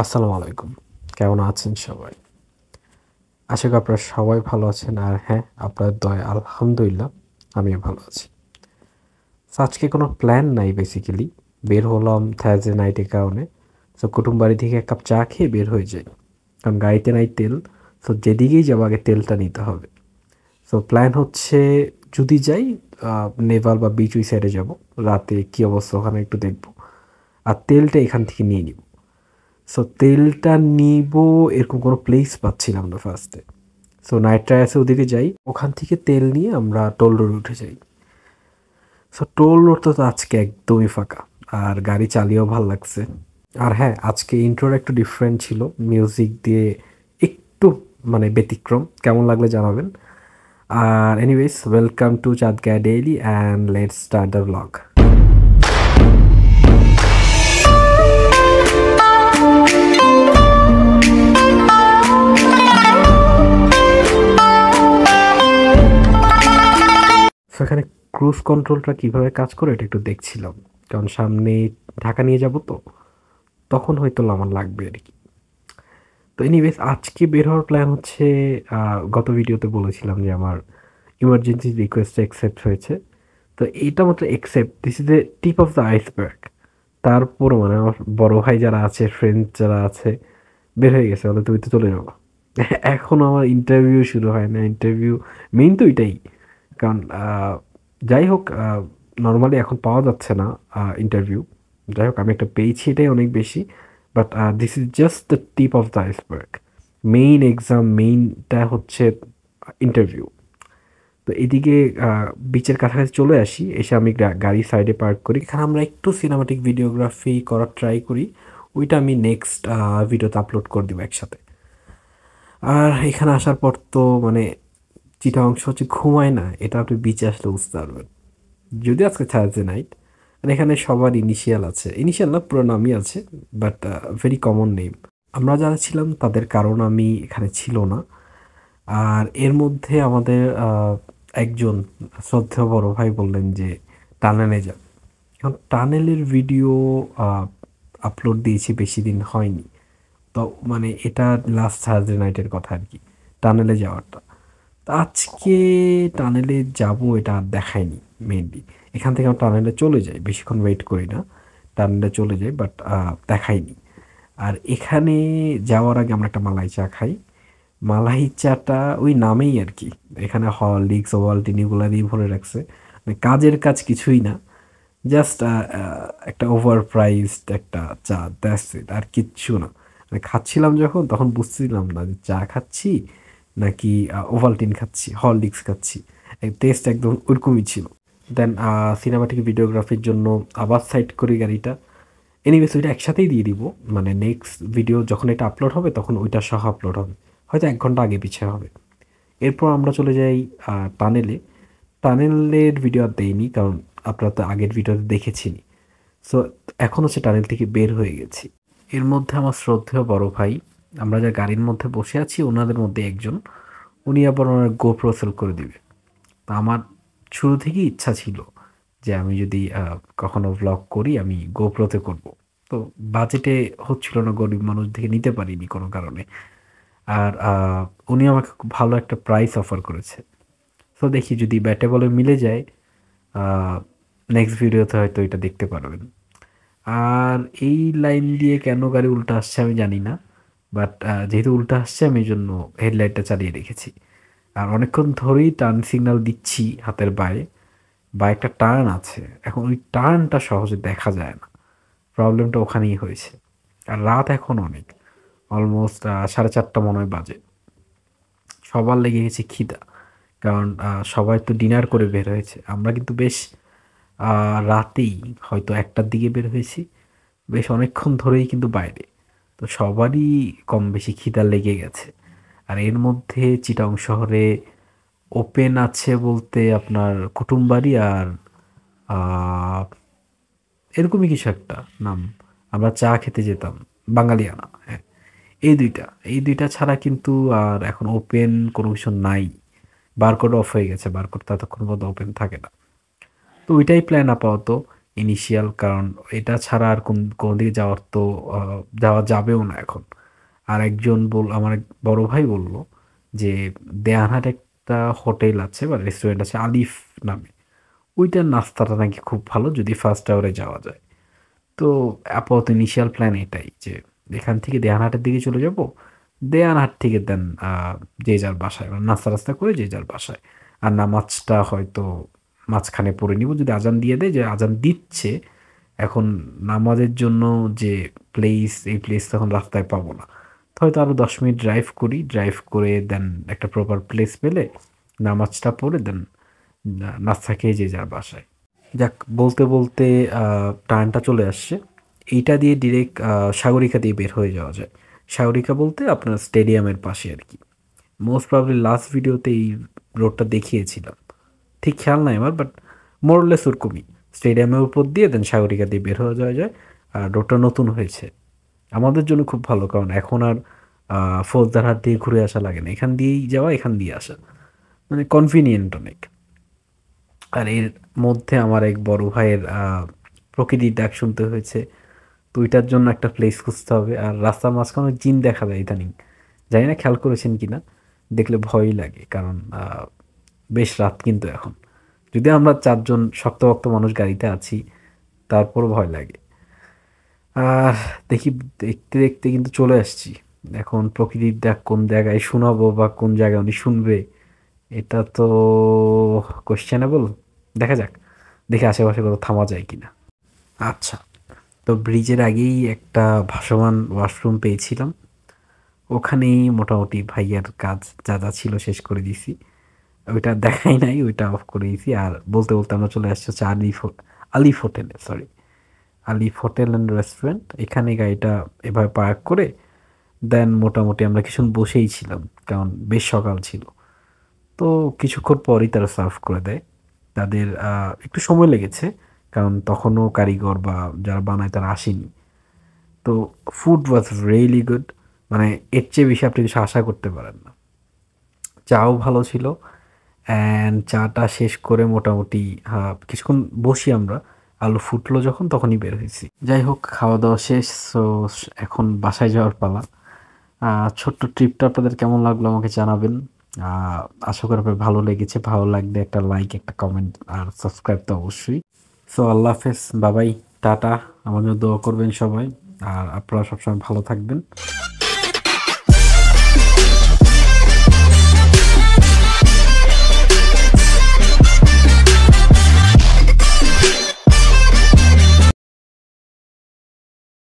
আসসালামু আলাইকুম। কেমন আছেন সবাই? আশা করি আপনারা সবাই ভালো আছেন। আর হ্যাঁ, আপনাদের দয়ায় আলহামদুলিল্লাহ আমিও ভালো আছি। আজকে কোনো প্ল্যান নাই বেসিক্যালি। বের হলাম থার্সডে নাইটের কারণে। কুটুমবাড়ি থেকে ১ কাপ চা খেয়ে বের হয়ে যাই। কারণ গাড়িতে নাই তেল। যেদিকেই যাবো আগে তেলটা নিতে হবে। প্ল্যান হচ্ছে যদি যাই নেভাল বা বিচ ওই সাইডে যাবো। রাতে কী অবস্থা ওখানে একটু দেখবো। আর তেলটা এখান থেকে নিয়ে নিবো। তেলটা নিবো এরকম কোনো প্লেস পাচ্ছিলাম না ফার্স্টে। নাইট রাইডার্সের ওদিকে যাই। ওখান থেকে তেল নিয়ে আমরা টোল রোডে উঠে যাই। টোল রোড তো আজকে একদমই ফাঁকা। আর গাড়ি চালিয়েও ভাল লাগছে। আর হ্যাঁ, আজকে ইন্ট্রোটা একটু ডিফারেন্ট ছিল। মিউজিক দিয়ে একটু মানে ব্যতিক্রম। কেমন লাগলে জানাবেন। আর anyways welcome to Chandgaon daily and let's start the blog. এখানে ক্রুজ কন্ট্রোলটা কিভাবে কাজ করে এটা একটু দেখছিলাম। কারণ সামনে ঢাকা নিয়ে যাব তো, তখন হয়তো আমার লাগবে আর কি। তো এনিওয়েজ আজকে বের হওয়ার প্ল্যান হচ্ছে, গত ভিডিওতে বলেছিলাম যে আমার ইমার্জেন্সি রিকোয়েস্ট অ্যাকসেপ্ট হয়েছে। তো এইটা মাত্র accept, this is the tip of the iceberg. তারপরও মানে আমার বড় ভাই যারা আছে, ফ্রেন্ড যারা আছে, বের হয়ে গেছে, বলে তুমি তো চলে যাবো। এখনও আমার ইন্টারভিউ শুরু হয় না। ইন্টারভিউ মেইন তো এটাই। কারণ যাই হোক, নর্মালি এখন পাওয়া যাচ্ছে না ইন্টারভিউ। যাই হোক, আমি একটা পেয়েছি, এটাই অনেক বেশি। But this is just the tip of the iceberg. Main exam, মেইনটা হচ্ছে ইন্টারভিউ। তো এদিকে বিচের কাছাকাছি চলে আসি, এসে আমি গাড়ি সাইডে পার্ক করি। এখানে আমরা একটু সিনেমাটিক ভিডিওগ্রাফি করার ট্রাই করি। ওইটা আমি নেক্সট ভিডিওতে আপলোড করে দিব একসাথে। আর এখানে আসার পর তো মানে যেটা অংশ হচ্ছে ঘুমায় না, এটা আপনি বিচে আসলে বুঝতে পারবেন। যদিও আজকে থার্সডে নাইট। আর এখানে সবার ইনিশিয়াল আছে, ইনিশিয়াল না পুরো নামই আছে, বাট ভেরি কমন নেম। আমরা যারা ছিলাম তাদের কারণ আমি এখানে ছিল না। আর এর মধ্যে আমাদের একজন শ্রদ্ধেয় বড় ভাই বললেন যে টানেলে যান। এখন টানেলের ভিডিও আপলোড দিয়েছি, বেশি দিন হয়নি। তো মানে এটা লাস্ট থার্সডে নাইটের কথা আর কি, টানেলে যাওয়াটা। তো আজকে টানেলে যাব, এটা আর দেখায়নি মেনলি। এখান থেকে আমরা টানেলে চলে যাই, বেশিক্ষণ ওয়েট করি না, টানেলে চলে যাই, বাট দেখায়নি। আর এখানে যাওয়ার আগে আমরা একটা মালাই চা খাই। মালাই চাটা ওই নামেই আর কি। এখানে হরলিক্স ওভালটিন এগুলো দিয়ে ভরে রাখছে। মানে কাজের কাজ কিছুই না, জাস্ট একটা ওভার প্রাইসড একটা চা, দ্যাটস ইট, আর কিচ্ছু না। মানে খাচ্ছিলাম যখন, তখন বুঝছিলাম না যে চা খাচ্ছি নাকি ওভালটিন খাচ্ছি, হরলিক্স খাচ্ছি। টেস্ট একদম ওরকমই ছিল। দেন সিনেমাটিক ভিডিওগ্রাফির জন্য আবার সাইড করি গাড়িটা। এনিওয়েজ ওইটা একসাথেই দিয়ে দিব। মানে নেক্সট ভিডিও যখন এটা আপলোড হবে তখন ওইটা সহ আপলোড হবে, হয়তো 1 ঘন্টা আগে পিছিয়ে হবে। এরপর আমরা চলে যাই টানেলে। টানেলের ভিডিও আর দেইনি, কারণ আপনারা তো আগের ভিডিওতে দেখেছিনি। সো এখন হচ্ছে টানেল থেকে বের হয়ে গেছি। এর মধ্যে আমার শ্রদ্ধেয় বড় ভাই, আমরা যা গাড়ির মধ্যে বসে আছি ওনাদের মধ্যে একজন, উনি আবার ওনার গোপ্রো সেল করে দিবে। তো আমার শুরু থেকেই ইচ্ছা ছিল যে আমি যদি কখনো ভ্লগ করি আমি গোপ্রোতে করব। তো বাজেটে হচ্ছিল না, গরিব মানুষ দেখে নিতে পারিনি কোনো কারণে। আর উনি আমাকে খুব ভালো একটা প্রাইস অফার করেছে। তো দেখি যদি ব্যাটে বলে মিলে যায়, নেক্সট ভিডিওতে হয়তো এটা দেখতে পারবেন। আর এই লাইন দিয়ে কেন গাড়ি উল্টা আসছে আমি জানি না, বাট যেহেতু উল্টা আসছে আমি এই জন্য হেডলাইটটা চালিয়ে রেখেছি। আর অনেকক্ষণ ধরেই টার্ন সিগন্যাল দিচ্ছি হাতের বাইরে, বা একটা টার্ন আছে, এখন ওই টার্নটা সহজে দেখা যায় না। প্রবলেমটা ওখানেই হয়েছে। আর রাত এখন অনেক, অলমোস্ট 4:30 মনে হয় বাজে। সবার লেগে গেছে খিদা, কারণ সবাই তো ডিনার করে বের হয়েছে। আমরা কিন্তু বেশ রাতেই হয়তো 1টার দিকে বের হয়েছি, বেশ অনেকক্ষণ ধরেই কিন্তু বাইরে। তো সবারই কম বেশি খিদা লেগে গেছে। আর এর মধ্যে চিটাং শহরে ওপেন আছে বলতে আপনার কুটুমবাড়ি আর আহ, এরকমই কিছু একটা নাম। আমরা চা খেতে যেতাম, বাঙালিয়ানা, হ্যাঁ। এই দুইটা ছাড়া কিন্তু আর এখন ওপেন কোনো কিছু নাই। বারকোড অফ হয়ে গেছে, বারকোড ততক্ষণ পর্যন্ত ওপেন থাকে না। তো ওইটাই প্ল্যান আপাতত। ইনিশিয়াল, কারণ এটা ছাড়া আর কোনো দিকে যাওয়ার তো যাওয়া যাবেও না এখন। আর একজন আমার এক বড় ভাই বলল যে দেয়ানহাট একটা হোটেল আছে বা রেস্টুরেন্ট আছে আলিফ নামে, ওইটার নাস্তাটা নাকি খুব ভালো যদি ফার্স্ট আওয়ারে যাওয়া যায়। তো আপাতত ইনিশিয়াল প্ল্যান এটাই যে এখান থেকে দেয়ানহাটের দিকে চলে যাব, দেয়ানহাট থেকে দেন যে যার বাসায় মানে নাস্তা টাস্তা করে যে যার বাসায়। আর নামাজটা হয়তো মাঝখানে পড়ে নিব যদি আজান দিয়ে দেয়, যে আজান দিচ্ছে এখন নামাজের জন্য যে প্লেস, এই প্লেস তখন রাস্তায় পাবো না, তো হয়তো আরও 10 মিনিট ড্রাইভ করি, ড্রাইভ করে দেন একটা প্রপার প্লেস পেলে নামাজটা পড়ে দেন নাস্তা খেয়ে যে যার বাসায়। যাক, বলতে বলতে টার্নটা চলে আসছে। এইটা দিয়ে ডিরেক্ট সাগরিকা দিয়ে বের হয়ে যাওয়া যায়। সাগরিকা বলতে আপনার স্টেডিয়ামের পাশে আর কি। মোস্ট প্রবাবলি লাস্ট ভিডিওতে এই রোডটা দেখিয়েছিলাম, ঠিক খেয়াল নাই আমার, বাট মোরলেস ওরকমই। স্টেডিয়ামের উপর দিয়ে দেন সাগরিকা দিয়ে বের হয়ে যাওয়া যায়। আর রোডটা নতুন হয়েছে, আমাদের জন্য খুব ভালো, কারণ এখন আর ফৌজদারহাট দিয়ে ঘুরে আসা লাগে না, এখান দিয়েই যাওয়া এখান দিয়ে আসা, মানে কনভিনিয়েন্ট অনেক। আর এর মধ্যে আমার এক বড় ভাইয়ের প্রকৃতির ডাক শুনতে হয়েছে, তো ওইটার জন্য একটা প্লেস খুঁজতে হবে। আর রাস্তার মাঝখানে জিন দেখা যায় ইদানিং, জানি না খেয়াল করেছেন কিনা, দেখলে ভয়ই লাগে, কারণ বেশ রাত কিন্তু এখন, যদি আমরা 4 জন শক্তভক্ত মানুষ গাড়িতে আছি তারপরও ভয় লাগে। আর দেখি, দেখতে দেখতে কিন্তু চলে আসছি। এখন প্রকৃতির ডাক কোন জায়গায় শোনাবো বা কোন জায়গায় উনি শুনবে, এটা তো কোশ্চেনেবল। দেখা যাক, দেখে আশেপাশে কোথাও থামা যায় কিনা। আচ্ছা, তো ব্রিজের আগেই একটা ভাসমান ওয়াশরুম পেয়েছিলাম, ওখানেই মোটামুটি ভাইয়ার কাজ যা যা ছিল শেষ করে দিছি। ওইটা দেখাই নাই, ওইটা অফ করে দিয়েছি। আর বলতে বলতে আমরা চলে আসছি হচ্ছে আলিফ হোটেলে, sorry, Alif hotel and restaurant. এখানে গাড়িটা এভাবে পার্ক করে দেন মোটামুটি আমরা কিছুক্ষণ বসেই ছিলাম, কারণ বেশ সকাল ছিল। তো কিছুক্ষণ পরই তারা সার্ভ করে দেয়। তাদের একটু সময় লেগেছে, কারণ তখনও কারিগর বা যারা বানায় তারা আসেনি। তো ফুড ওয়াজ রিয়েলি গুড, মানে এর চেয়ে বেশি আপনি কিছু আশা করতে পারেন না। চাও ভালো ছিল, অ্যান্ড চাটা শেষ করে মোটামুটি কিছুক্ষণ বসি আমরা, আলু ফুটলো যখন তখনই বের হয়েছি। যাই হোক, খাওয়া দাওয়া শেষ, সো এখন বাসায় যাওয়ার পালা। ছোট্ট ট্রিপটা আপনাদের কেমন লাগলো আমাকে জানাবেন। আশা করি আপনার ভালো লেগেছে, ভালো লাগলে একটা লাইক, একটা কমেন্ট আর সাবস্ক্রাইব তো অবশ্যই। সো আল্লাহ হাফেজ, বাবাই, টাটা। আমার জন্য দোয়া করবেন সবাই, আর আপনারা সবসময় ভালো থাকবেন।